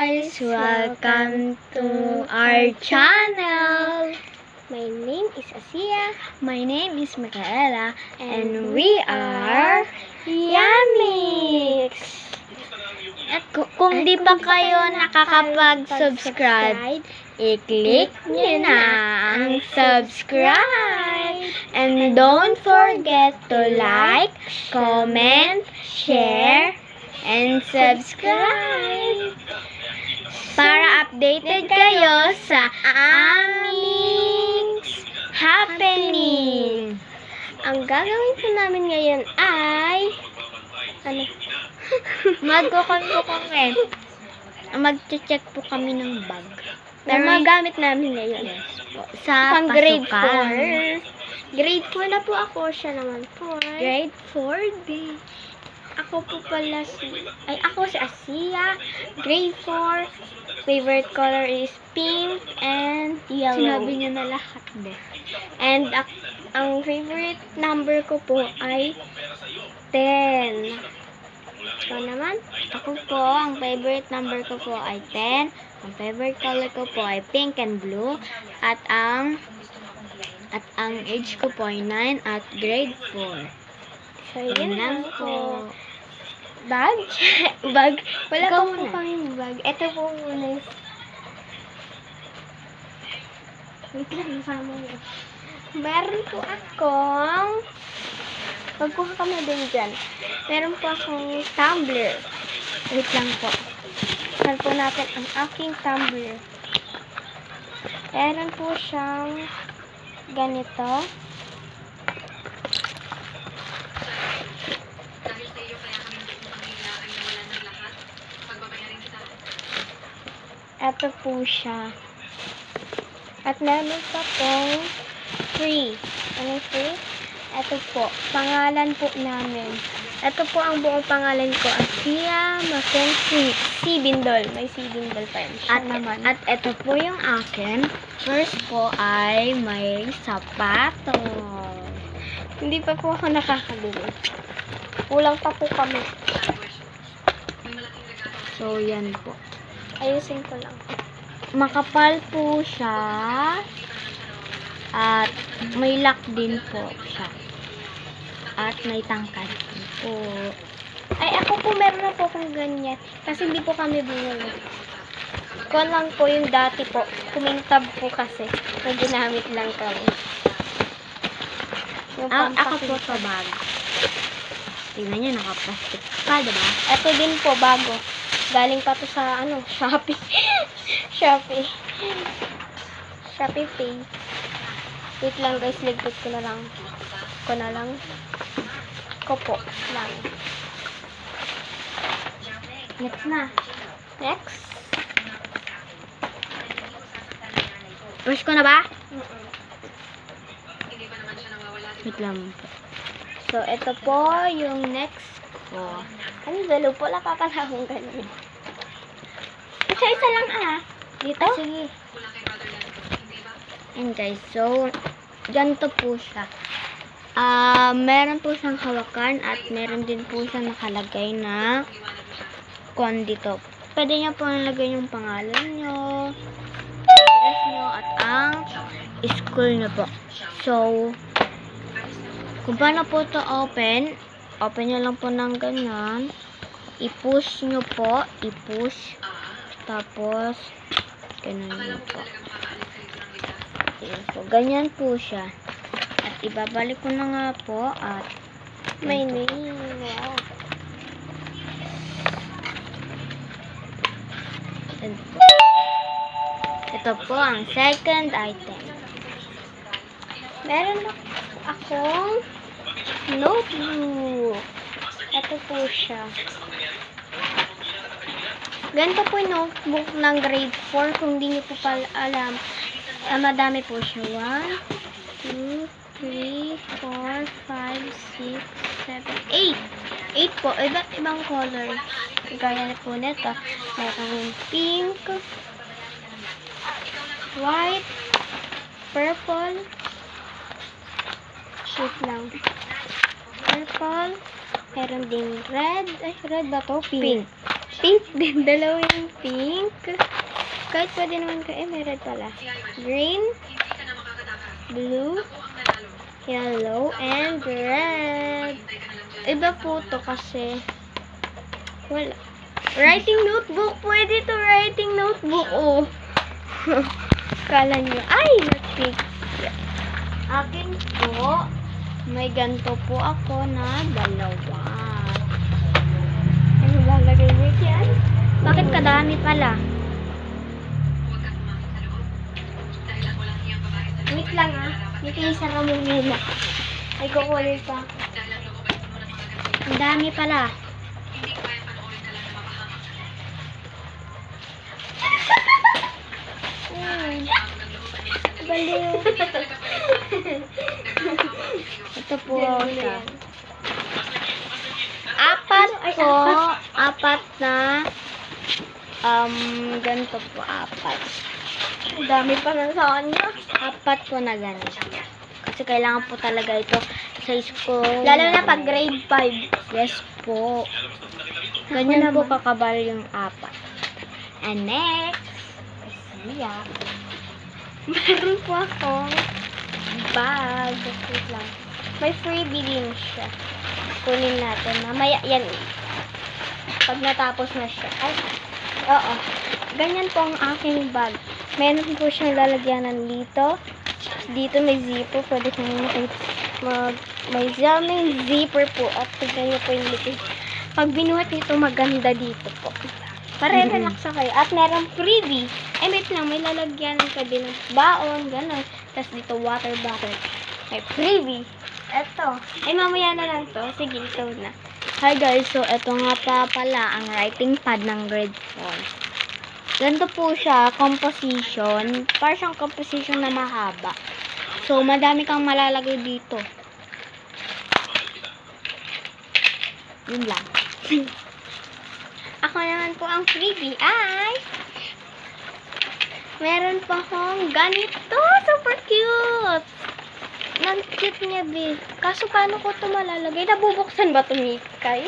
guys! Welcome to our channel! My name is Asia. My name is Micaela and And we are Yumix! At kung di pa kayo nakakapag-subscribe, i-click nyo na ang subscribe! And don't forget to like, comment, share, and subscribe para updated kayo sa aming happening. Ang gagawin po namin ngayon ay Mag-check po kami ng bag. na magamit namin ngayon. Yes po. Sa Pang grade pasukan. 4. Grade 4 na po ako. Siya naman po. Grade 4D. Ako po pala ako si Asia. Grade 4. Favorite color is pink and yellow. Sinabi niya na lahat, be. And ang favorite number ko po ay 10. Ikaw naman? Ako po, ang favorite number ko po ay 10. Ang favorite color ko po ay pink and blue. At ang age ko po ay 9 at grade 4. So, yun lang po. Bag? Bag? Wala Ikaw pa po muna. kaming bag. Ito po muna. Wait lang, nasama mo. Meron po akong magkuha kami din dyan. Meron po akong tumbler. Wait lang po. Saan po natin ang aking tumbler. Meron po siyang ganito. Ito po siya. At meron pa pong free. Ano free? Ito po. Pangalan po namin. Ito po ang buong pangalan ko. Asia Mackenzie C. Bindol. May C. Bindol pa yun. Siya naman. At ito po yung akin. First po ay may sapatos. Hindi pa po ako nakakabili. Kulang pa po kami. So, yan po. Ayusin ko lang. Makapal po siya. At may lock din po siya. At may tangkad din po. Ay, ako po meron na po kung ganyan. Kasi hindi po kami bumili. Ko lang po yung dati po. Kumintab po kasi. May ginamit lang kami. Yung Ako pampasin. po sa bag. Tingnan nyo, naka-plastic pa, diba? Ito din po, bago. Galing pa to sa, Shopee. Shopee. Shopee Pay. Wait lang guys, ligpit ko na lang. Ko po lang. Next na. Next. Brush ko na ba? Wait lang. So, ito po yung next ko. Ano, dalo po, nakakalaong ganun. Isa-isa lang Dito? Sige. And guys, so, ganito po siya. Meron po siyang hawakan at meron din po siyang nakalagay na kon dito. Pwede niyo po nalagay yung pangalan nyo, address nyo, at ang school nyo po. So, kung paano po ito open nyo lang po ng ganyan. I-push nyo po. I-push. Tapos, ganun nyo po. So, ganyan po siya. At ibabalik ko na nga po. At, May name. Wow. Ito po ang second item. Meron akong notebook. Ito po siya. Ganito po yung notebook ng grade 4. Kung di nyo po pala alam, madami po siya. 1, 2, 3, 4, 5, 6, 7, 8. 8 po. Iba't ibang color. Gaya na po nito. Mayroong pink, white, purple, shoot lang. Purple, meron ding red, red ba to? Pink. Pink din. Dalawa yung pink. Kahit pwede naman ka. May red pala. Green, blue, yellow, and red. Iba po to kasi wala. Writing notebook. Pwede to writing notebook. Oh. Kala nyo. Ay, not pink. Akin po, may ganito po ako na dalawa. Ano lalagay mo yan? Bakit kadami pala? Wait lang Wait lang, isara mo muna. Ay, kukulit pa. Ang dami pala. Baliw. Ito po siya. Apat na ganito po, apat. Ang dami pa na sa kanya. Apat po na ganito. Kasi kailangan po talaga ito sa school. Lalo na pag grade 5. Yes po. Ganyan po kakabal yung apat. And next, yeah. Meron po akong bag. Wait lang. May freebie din siya. Kunin natin. Mamaya, yan. Pag natapos na siya. Ay, oo. Ganyan po ang aking bag. Meron po siyang lalagyanan dito. Dito may zipper. Pwede kong may zipper po. At tignan niyo po yung likod. Pag binuhat nito, maganda dito po. Para relax kayo. At meron freebie. Ay, wait lang. May lalagyanan ka din ng baon. Ganon. Tapos dito, water bottle. May freebie. Eto. Ay, mamaya na lang to. Sige, ito na. Hi guys, so ito nga pa pala ang writing pad ng grade 4. Ganito po siya, composition. Parang siyang composition na mahaba. So, madami kang malalagay dito. Yun lang. Ako naman po ang freebie ay meron pa akong ganito. Super cute. Ang cute niya, be. Kaso paano ko ito malalagay? Nabubuksan ba ito, Mikay?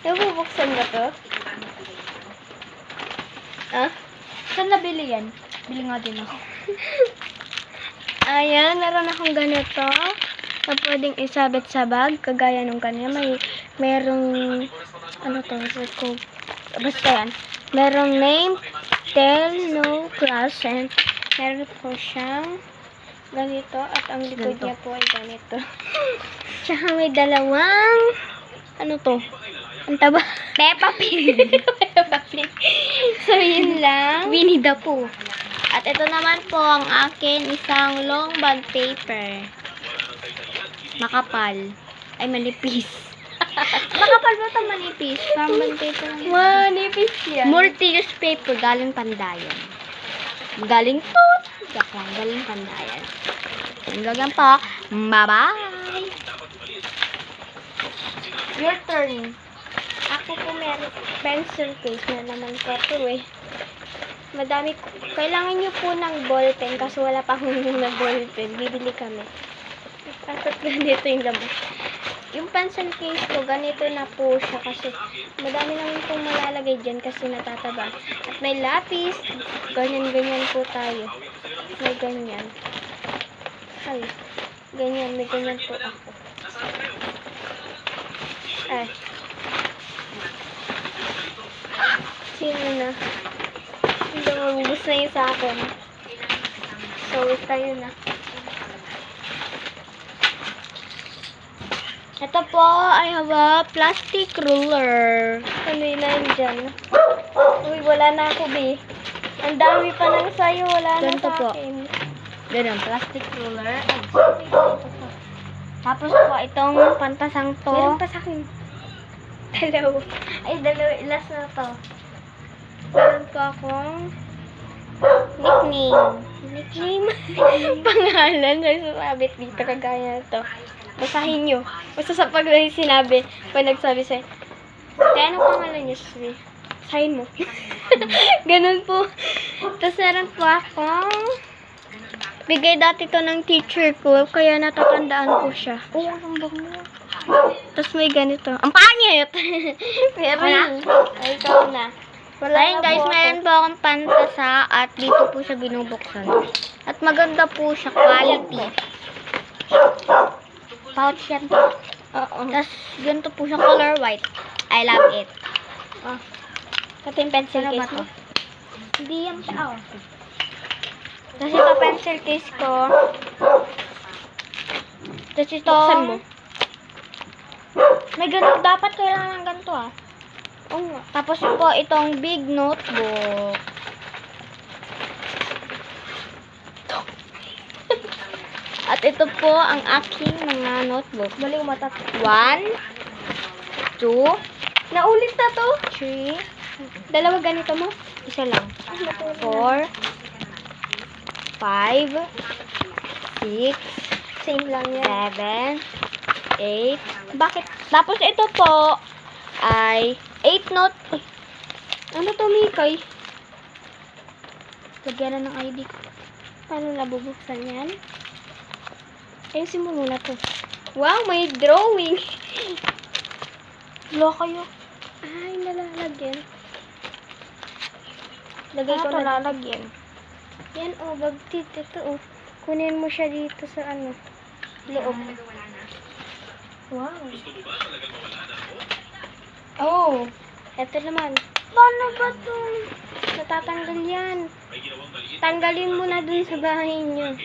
Nabubuksan ba ito? Saan nabili yan? Bili nga din ako. Ayan, meron akong ganito na pwedeng isabit sa bag. Kagaya nung kanina. Merong ano to? Basta yan. Merong name, tell, no, class, and meron po siyang ganito. At ang likod niya po ay ganito. Tsaka may dalawang ano to? Ang taba. Peppa Pig. Peppa Pig. So, yun lang. Winnie the Pooh. At ito naman po ang akin isang long bag paper. Makapal. Ay, manipis. Makapal ba ito manipis? Parang bag paper. Manipis yan. Multi-use paper. Galing Pandayan. Galing Toot. Galing Pandayan. Hanggang yan po. Bye-bye. Your turn. Ako po meron pencil case na naman po ito eh. Madami ko. Kailangan nyo po ng ballpen kasi wala pa akong na ballpen. Bibili kami. Tapos ganito yung laman. Yung pencil case ko, ganito na po siya kasi madami naman pong malalagay dyan kasi natataba. At may lapis. Ganyan-ganyan po tayo. May ganyan. Ay. Ganyan. May ganyan po ako. Ay. Sino na? Hindi mabubos na yun sa akin. So, tayo na. Ito po, I have a plastic ruler. Ano yun na yun dyan? Uy, wala na ako, be. Ang dami pa lang sa'yo. Wala na Ganito sa po. akin. Ganun, plastic ruler. Tapos po, itong pantasang to. Meron pa sa akin. Dalawa. Ay, dalawa. Last na to. Meron po akong nickname. Nickname? Pangalan. May sasabit dito. Kagaya to. Basahin nyo. Basta sa pag sinabi, pag nagsabi sa'yo, kaya anong pangalan niyo, Sri? Basahin mo. Ganun po. Tapos meron po akong bigay dati to ng teacher ko, kaya natatandaan ko siya. Oo, ang bango. Tapos may ganito. Ang pangit! Pero ay, ikaw na. Wala Ayun na guys, po ako. meron po akong pantasa at dito po siya binubuksan. At maganda po siya, quality. Pouch yan po. Oo. Tapos ganito po siya, color white. I love it. Oh. Ito yung pencil Ano ba case to? mo. Hindi yan pa. Oh. Tapos ito pencil case ko. Tapos ito, Buksan mo. may ganito, dapat kailangan ng ganito ah. Oo nga. Tapos po itong big notebook. At ito po ang aking mga notebook. Balik mata. 1, 2, Naulit na to. 3, Dalawa ganito mo. isa lang. 4, 5, 6, Same lang yan. 7, 8. Bakit? Tapos ito po ay 8 note. Ano to, Mikay? Lagyan na ng ID. Paano nabubuksan yan? Ayusin mo muna to. Wow, may drawing. Wala kayo. Ay, nalalagyan. Lagay Ano ko to na. lalagyan? Yan, oh, bagtit. Ito, oh. Kunin mo siya dito sa ano. Loob. Wow. Oh, eto naman. Paano ba to? Natatanggal yan. Tanggalin mo na dun sa bahay niyo.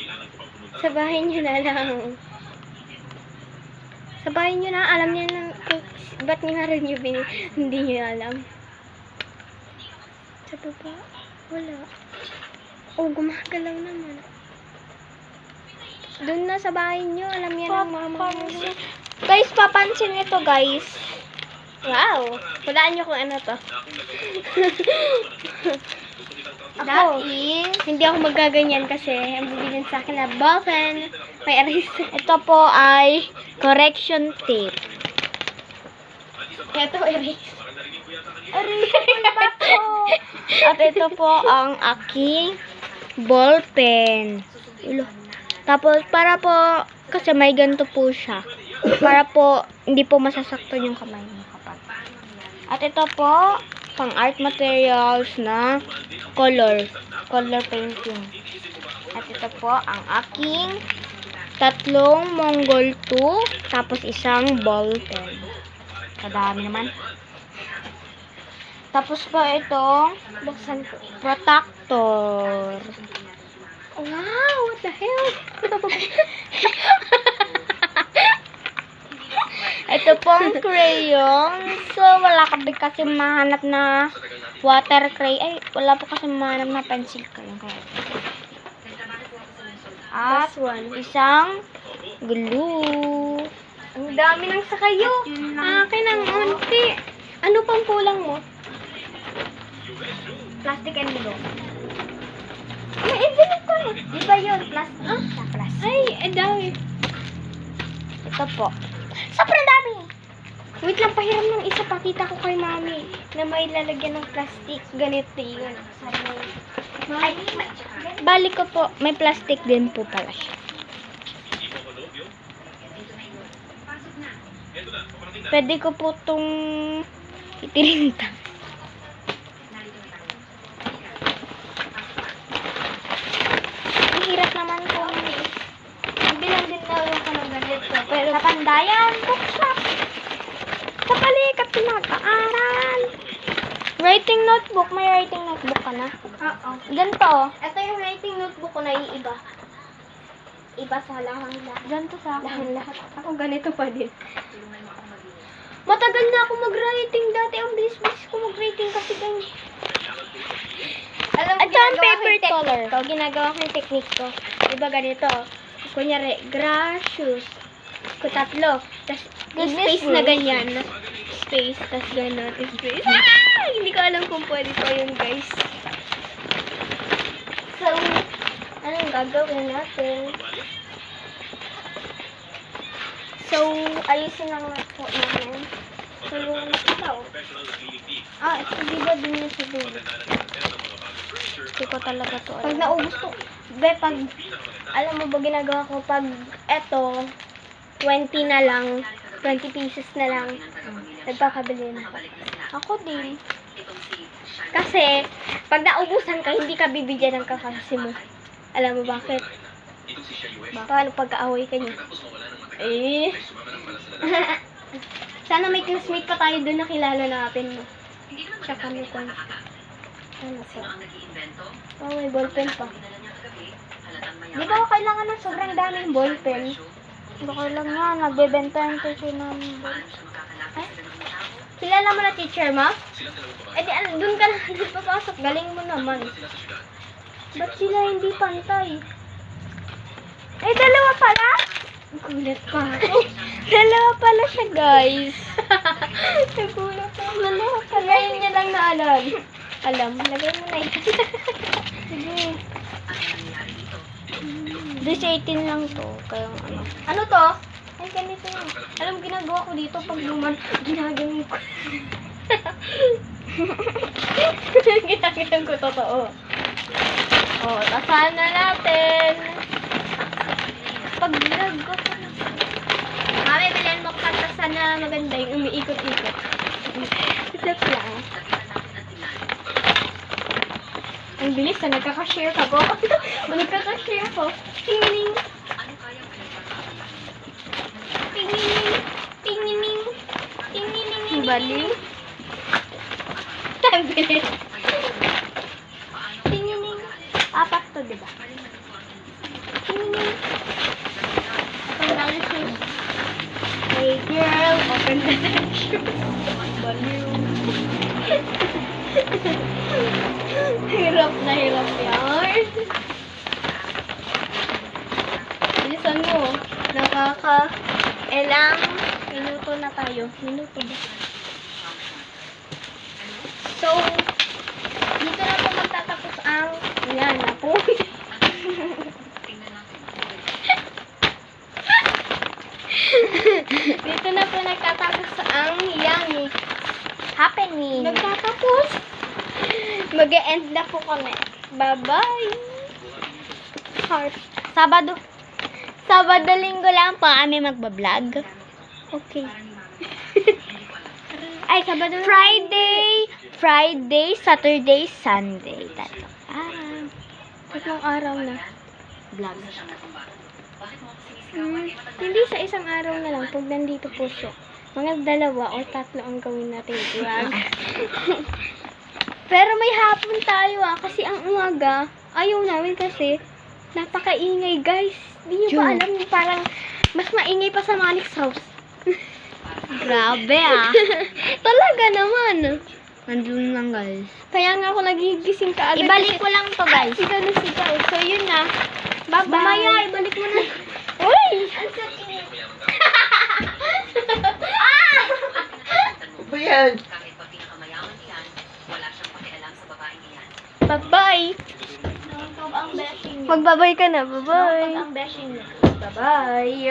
Sa bahay niyo na lang. Sa bahay niyo na, alam niya na kung ba't nga rin niyo hindi niyo alam. Sa baba, wala. Oh, gumagalaw naman. Doon na sa bahay niyo, alam niya ng mama niyo. Guys, papansin ito guys. Wow! Hulaan niyo kung ano to. That Ako, is, hindi ako magaganyan kasi ang bibigyan sa akin na ballpen, may eraser. ito po ay correction tape. Ito, eraser. At ito po ang aking ballpen. Tapos, para po, kasi may ganito po siya. Para po, hindi po masasaktan yung kamay mo kapag. At ito po, pang art materials na color painting. At ito po, ang aking tatlong Mongol 2, tapos isang ballpen. Kadami naman. Tapos po itong Buksan ko. protector. Wow! What the hell? Ito pong crayon. So, wala kami kasi mahanap na water crayon. Ay, wala po kasi mahanap na pencil crayon. At Last one. isang glue. Ang dami ng sakayo. Akin ang unti. Ano pang kulang mo? Plastic and glue. May envelope ko na. Di ba yun? Plastic. Plastic. Ay, ang dami. Ito po. Sobrang dami! Wait lang, pahiram ng isa. Pakita ko kay mami na may lalagyan ng plastic. Ganito yun. Ay, balik ko po. May plastic din po pala siya. Pwede ko po itong itirinta. Ang hirap naman po. Bilang din na ako ng ganito. Pero sa Pandayan Bookshop. Sa Balikat pinag-aaral. Writing notebook. May writing notebook ka na. Oo. Ganito. Ito yung writing notebook ko na iiba. Iba sa lahat. Ganito sa akin. Lahat. Ako ganito pa din. Matagal na ako mag-writing dati. Ang bilis-bilis ko mag-writing kasi ganyan. Alam mo, Ito ang paper color. Ginagawa ko yung technique ko. Diba ganito? Kunyari, gracious. Ko tatlo. Tapos, Goodness space na gracious. ganyan. Space, tapos gano'n. Space. Ah! Hindi ko alam kung pwede to yun, guys. So, anong gagawin natin? So, ayusin lang na po namin. So, yung ikaw. Ah, ito di ba din yung sa dulo? Hindi ko talaga to. Pag naubos ko, pag, alam mo ba ginagawa ko, pag eto, 20 na lang, 20 pieces na lang. Nagpakabili na ako. Ako din. Kasi, pag naubusan ka, hindi ka bibigyan ng kakasi mo. Alam mo bakit? Paano pagkaaway ka niya? Eh. Sana may classmate pa tayo doon na kilala natin mo. Siya kami ko. Ano po? Oh, may ballpen pa. Di ba kailangan ng sobrang daming ballpen? Baka lang nga, nagbebentahan kasi ng Eh? Kilala mo na teacher mo? Eh di, doon ka na papasok. Galing mo naman. Ba't sila hindi pantay? Eh, dalawa pala? Kulit pa ako. Dalawa pala siya, guys. Nagulat ako. Dalawa pala. Ngayon niya lang naalam. Alam, lagay mo na ito. Sige. This 18 lang to. Kaya ano. Ano to? Ay, ganito yun. Alam, ginagawa ko dito pag luman. Ginagawa ko. Ginagawa ko totoo. Oh, tasahan na natin. Pag vlog ko pa na. Mami, bilhin mo kantasan na maganda yung umiikot-ikot. Isip lang. Ang bilis na nagkaka-share ka po. Nagkaka-share ko. Tingining. Tingining. Tingining. Tingining. Baliw. Ang bilis. Tingining. Apat to, diba? Tingining. Open down the shoes. Hey girl, open down the shoes. Baliw. Hirap na hirap yan. Bilisan mo. Ilang minuto na tayo. Minuto ba? So, dito na po magtatapos ang yan na po. Dito na po nagtatapos ang yang happening. Nagtatapos. Mag-e-end na po kami. Bye-bye. Heart. Sabado, linggo lang po kami magbablog. Okay. Ay, Sabado. Friday, Saturday, Sunday. Tatlong araw na. Vlog. Hindi sa isang araw na lang pag nandito po siya. Mga 2 o 3 ang gawin natin vlog. Pero may hapon tayo kasi ang umaga, ayaw namin kasi napakaingay guys. Di nyo ba True. alam, parang mas maingay pa sa Manix House. Grabe ah. Talaga naman. Nandun lang guys. Kaya nga ako nagigising ka agad. Ibalik ko lang to guys. Sigaw na sigaw. So yun na. Bye-bye. Mamaya, ibalik mo na. Uy! Ba yan? Bye-bye. Magbabay ka na. Bye-bye. Bye-bye.